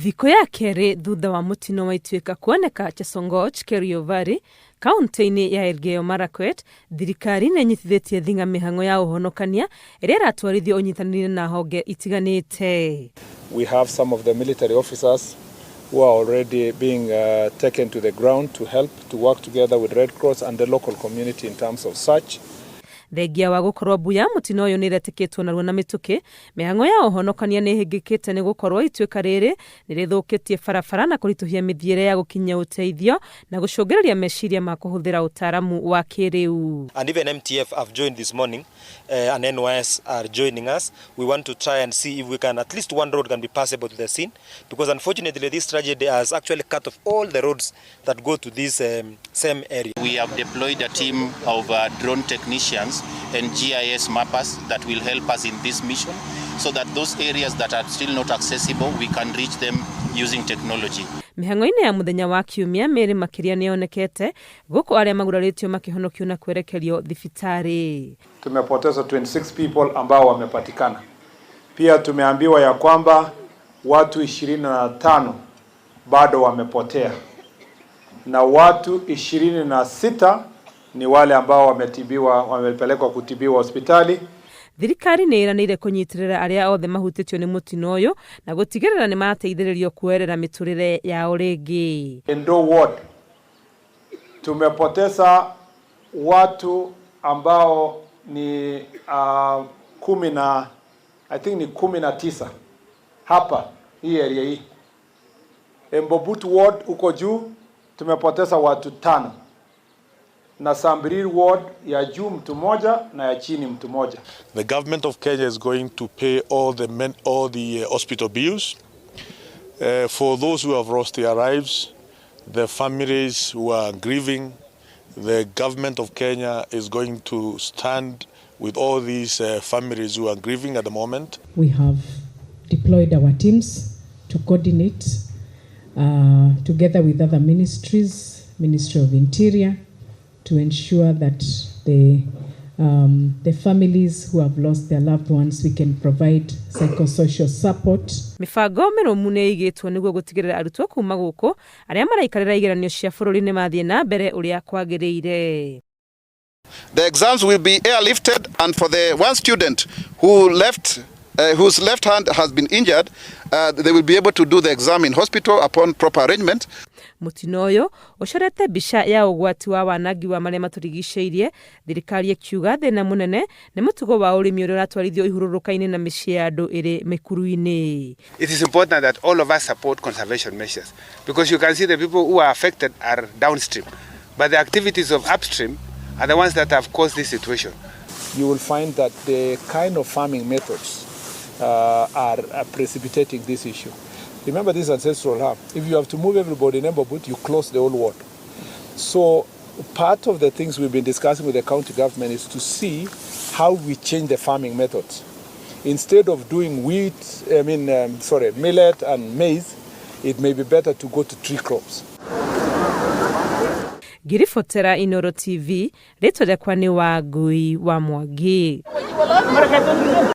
Thiko ya kere thutha wa mutino wa ituĩka kuoneka Chesongoch, Kerio-Valley, kaunti-inĩ ya Elgeyo Marakwet, thirikari nĩ nyitithĩtie thinga mĩhang'o ya ũhonokania ĩrĩa ĩratwarithio ũnyitanĩri na honge itiganĩte. We have some of the military officers who are already being taken to the ground to help to work together with Red Cross and the local community in terms of search. Thengia wa gukorwo mbuya mutino uyu ni retikitwo narua na mituki, mĩhang'o ya ũhonokania nĩ hingĩkĩte nĩ gukorwo ituĩka rĩrĩ nĩ rĩthũkĩtie barabara na kũritũhia mĩthiĩre ya gũkinyia ũteithio na gũcũngĩrĩria meciria ma kũhũthĩra ũtaaramu wa kĩrĩu. And even MTF have joined this morning and NYS are joining us. We want to try and see if we can, at least one road can be passable to the scene, because unfortunately this tragedy has actually cut off all the roads that go to this same area. We have deployed a team of drone technicians and GIS mappers that will help us in this mission, so that those areas that are still not accessible, we can reach them using technology. Mĩhang'o-inĩ ya muthenya wa kiumia mĩrĩ makĩria nĩ yonekete gũkũ arĩa maguraritio makĩhonokio na kwerekerio thibitarĩ. Tumepoteza 26 people ambao wamepatikana. Pia tumeambiwa ya kwamba watu 25 bado wamepotea, na watu 26 ni wale ambao wamepelekwa kutibiwa hospitali. Thirikari nĩ ĩranĩire kũnyitirĩra arĩa othe mahutĩtio nĩ mutino ũyũ na gũtigĩrĩra nĩ mateithĩrĩrio kuerera mĩtũrĩre yao rĩngĩ. Endo ward tumepoteza watu ambao ni 19 hapa hii area hii. Embobut ward uko juu tumepoteza watu 5. Na Sambiri ward ya juu mtu moja na ya chini mtu moja. The government of Kenya is going to pay all the hospital bills for those who have lost their lives, the families who are grieving. The government of Kenya is going to stand with all these families who are grieving at the moment. We have deployed our teams to coordinate together with other ministries, Ministry of Interior, to ensure that the families who have lost their loved ones, we can provide psychosocial support. Mibango mĩrũmu nĩ ĩigĩtwo nĩguo gũtigĩrĩra arutwo kuma gũkũ arĩa maraikarĩra igeranio cia bũrũri nĩ mathiĩ na mbere ũrĩa kwagĩrĩire. The exams will be airlifted, and for the one student who left whose left hand has been injured, they will be able to do the exam in hospital upon proper arrangement. Mutino ũyũ ũcorete mbica ya ũgwati wa wanangi wa marĩa matũrigicĩirie, thirikari ĩkiuga thĩna mũnene nĩ mũtugo wa ũrĩmi ũrĩa ũratwarithio ihurũrũka-inĩ na mĩciĩ ya andũ ĩrĩ mĩkuru-inĩ. It is important that all of us support conservation measures, because you can see the people who are affected are downstream, but the activities of upstream are the ones that have caused this situation. You will find that the kind of farming methods are precipitating this issue. Remember this ancestral harm. If you have to move everybody in Embobut, you close the whole ward. So part of the things we've been discussing with the county government is to see how we change the farming methods. Instead of doing millet and maize, it may be better to go to tree crops. Ngiribotera Inooro TV, rĩtwa rĩakwa nĩ Wangui wa Mwangi.